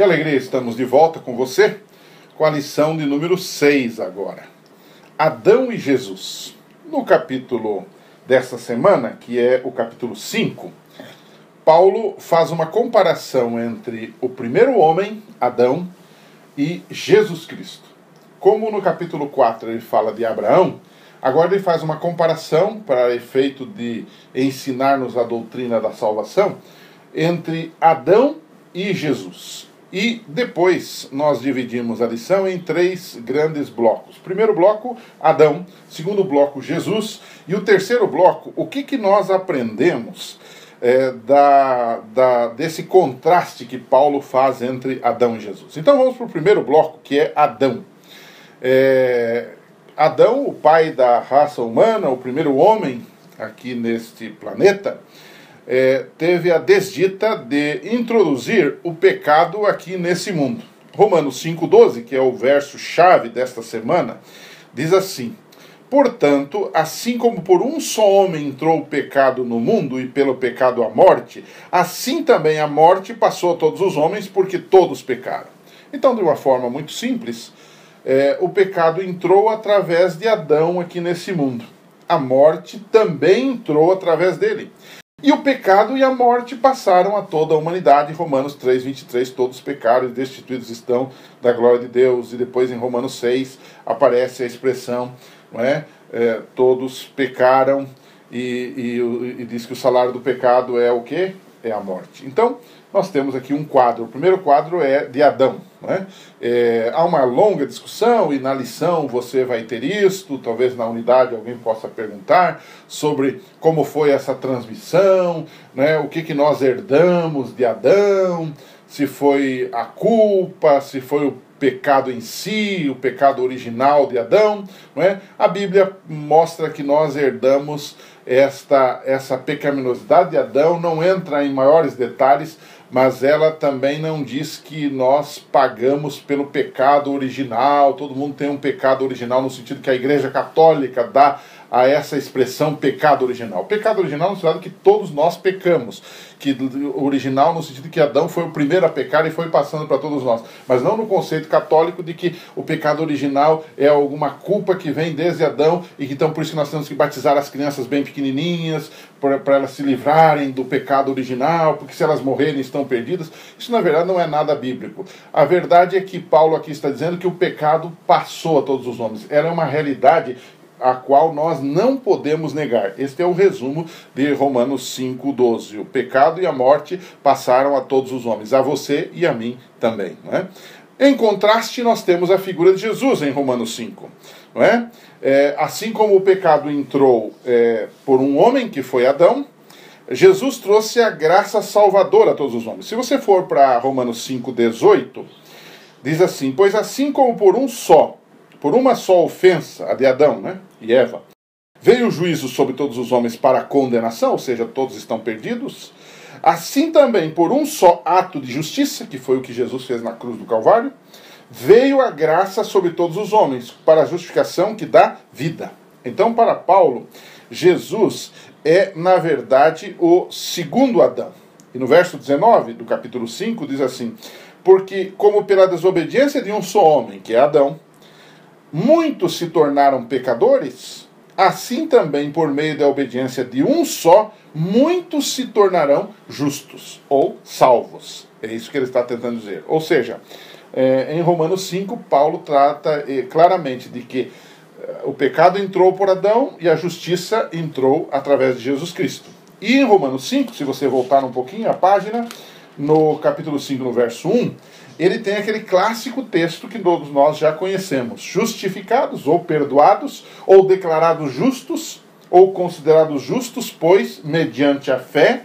Que alegria, estamos de volta com você, com a lição de número 6 agora. Adão e Jesus. No capítulo desta semana, que é o capítulo 5, Paulo faz uma comparação entre o primeiro homem, Adão, e Jesus Cristo. Como no capítulo 4 ele fala de Abraão, agora ele faz uma comparação, para efeito de ensinar-nos a doutrina da salvação, entre Adão e Jesus. E depois nós dividimos a lição em 3 grandes blocos. Primeiro bloco, Adão. Segundo bloco, Jesus. E o terceiro bloco, o que nós aprendemos desse contraste que Paulo faz entre Adão e Jesus. Então vamos para o primeiro bloco, que é Adão. Adão, o pai da raça humana, o primeiro homem aqui neste planeta, teve a desdita de introduzir o pecado aqui nesse mundo. Romanos 5,12, que é o verso-chave desta semana, diz assim: portanto, assim como por um só homem entrou o pecado no mundo, e pelo pecado a morte, assim também a morte passou a todos os homens, porque todos pecaram. Então, de uma forma muito simples, o pecado entrou através de Adão aqui nesse mundo. A morte também entrou através dele. E o pecado e a morte passaram a toda a humanidade. Romanos 3,23, todos pecaram e destituídos estão da glória de Deus. E depois em Romanos 6 aparece a expressão, não é? Todos pecaram e diz que o salário do pecado é o quê? É a morte. Então, nós temos aqui um quadro. O primeiro quadro é de Adão. Né? Há uma longa discussão, e na lição você vai ter isto, talvez na unidade alguém possa perguntar sobre como foi essa transmissão, né? O que nós herdamos de Adão, se foi a culpa, se foi o pecado em si, o pecado original de Adão. Não é? A Bíblia mostra que nós herdamos essa pecaminosidade de Adão, não entra em maiores detalhes, mas ela também não diz que nós pagamos pelo pecado original. Todo mundo tem um pecado original, no sentido que a Igreja Católica dá a essa expressão pecado original. Pecado original no sentido que todos nós pecamos. Que original no sentido que Adão foi o primeiro a pecar e foi passando para todos nós. Mas não no conceito católico de que o pecado original é alguma culpa que vem desde Adão, e que então por isso que nós temos que batizar as crianças bem pequenininhas, para elas se livrarem do pecado original, porque se elas morrerem estão perdidas. Isso na verdade não é nada bíblico. A verdade é que Paulo aqui está dizendo que o pecado passou a todos os homens. Ela é uma realidade a qual nós não podemos negar. Este é o resumo de Romanos 5,12. O pecado e a morte passaram a todos os homens, a você e a mim também. Não é? Em contraste, nós temos a figura de Jesus em Romanos 5. Não é? Assim como o pecado entrou por um homem, que foi Adão, Jesus trouxe a graça salvadora a todos os homens. Se você for para Romanos 5,18, diz assim: pois assim como por uma só ofensa, a de Adão, né, e Eva, veio o juízo sobre todos os homens para a condenação, ou seja, todos estão perdidos, assim também por um só ato de justiça, que foi o que Jesus fez na cruz do Calvário, veio a graça sobre todos os homens, para a justificação que dá vida. Então, para Paulo, Jesus é, na verdade, o segundo Adão. E no verso 19 do capítulo 5 diz assim: porque como pela desobediência de um só homem, que é Adão, muitos se tornaram pecadores, assim também por meio da obediência de um só, muitos se tornarão justos ou salvos. É isso que ele está tentando dizer. Ou seja, em Romanos 5, Paulo trata claramente de que o pecado entrou por Adão e a justiça entrou através de Jesus Cristo. E em Romanos 5, se você voltar um pouquinho a página, no capítulo 5, no verso 1, ele tem aquele clássico texto que todos nós já conhecemos: justificados ou perdoados, ou declarados justos, ou considerados justos, pois, mediante a fé,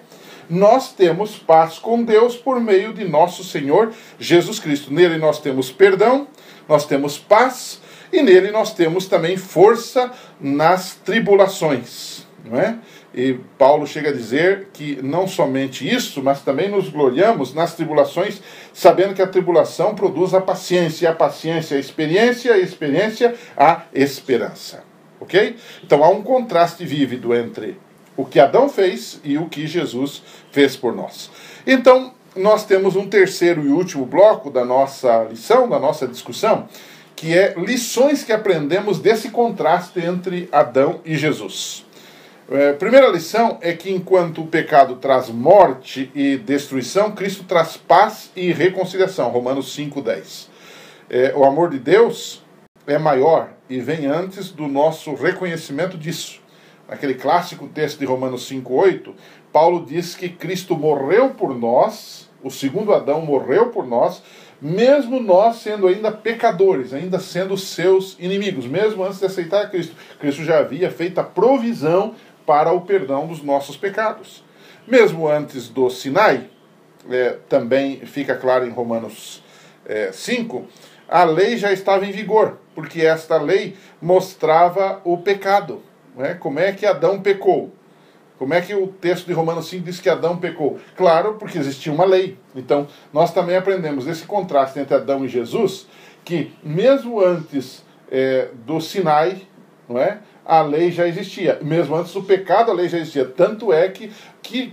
nós temos paz com Deus por meio de nosso Senhor Jesus Cristo. Nele nós temos perdão, nós temos paz, e nele nós temos também força nas tribulações. Não é? E Paulo chega a dizer que não somente isso, mas também nos gloriamos nas tribulações, sabendo que a tribulação produz a paciência, e a paciência a experiência, a experiência a esperança. Ok? Então há um contraste vívido entre o que Adão fez e o que Jesus fez por nós. Então, nós temos um terceiro e último bloco da nossa lição, da nossa discussão, que é lições que aprendemos desse contraste entre Adão e Jesus. Primeira lição é que enquanto o pecado traz morte e destruição, Cristo traz paz e reconciliação, Romanos 5:10. O amor de Deus é maior e vem antes do nosso reconhecimento disso. Naquele clássico texto de Romanos 5:8, Paulo diz que Cristo morreu por nós, o segundo Adão morreu por nós, mesmo nós sendo ainda pecadores, ainda sendo seus inimigos, mesmo antes de aceitar Cristo. Cristo já havia feito a provisão para o perdão dos nossos pecados. Mesmo antes do Sinai, também fica claro em Romanos 5, a lei já estava em vigor, porque esta lei mostrava o pecado. Como é que Adão pecou? Como é que o texto de Romanos 5 diz que Adão pecou? Claro, porque existia uma lei. Então, nós também aprendemos esse contraste entre Adão e Jesus, que mesmo antes do Sinai, não é? A lei já existia. Mesmo antes do pecado, a lei já existia. Tanto é que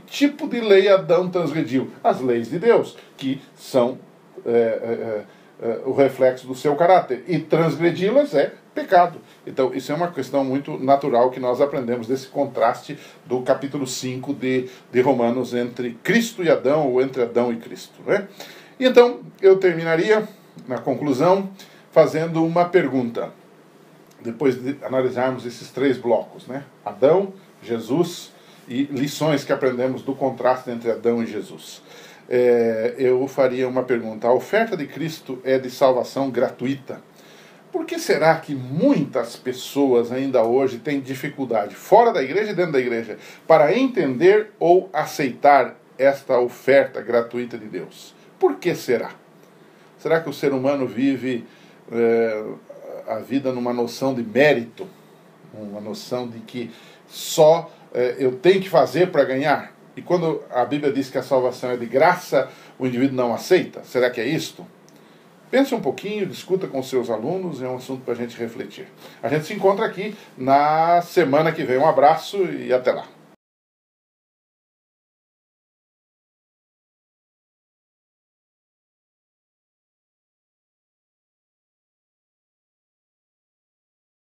tipo de lei Adão transgrediu? As leis de Deus, que são o reflexo do seu caráter. E transgredi-las é pecado. Então, isso é uma questão muito natural que nós aprendemos desse contraste do capítulo 5 de Romanos entre Cristo e Adão, ou entre Adão e Cristo. Né? E então, eu terminaria, na conclusão, fazendo uma pergunta. Depois de analisarmos esses três blocos, né? Adão, Jesus e lições que aprendemos do contraste entre Adão e Jesus. Eu faria uma pergunta. A oferta de Cristo é de salvação gratuita. Por que será que muitas pessoas ainda hoje têm dificuldade, fora da igreja e dentro da igreja, para entender ou aceitar esta oferta gratuita de Deus? Por que será? Será que o ser humano vive a vida numa noção de mérito? Uma noção de que só eu tenho que fazer para ganhar? E quando a Bíblia diz que a salvação é de graça, o indivíduo não aceita? Será que é isto? Pense um pouquinho, discuta com seus alunos, é um assunto para a gente refletir. A gente se encontra aqui na semana que vem. Um abraço e até lá.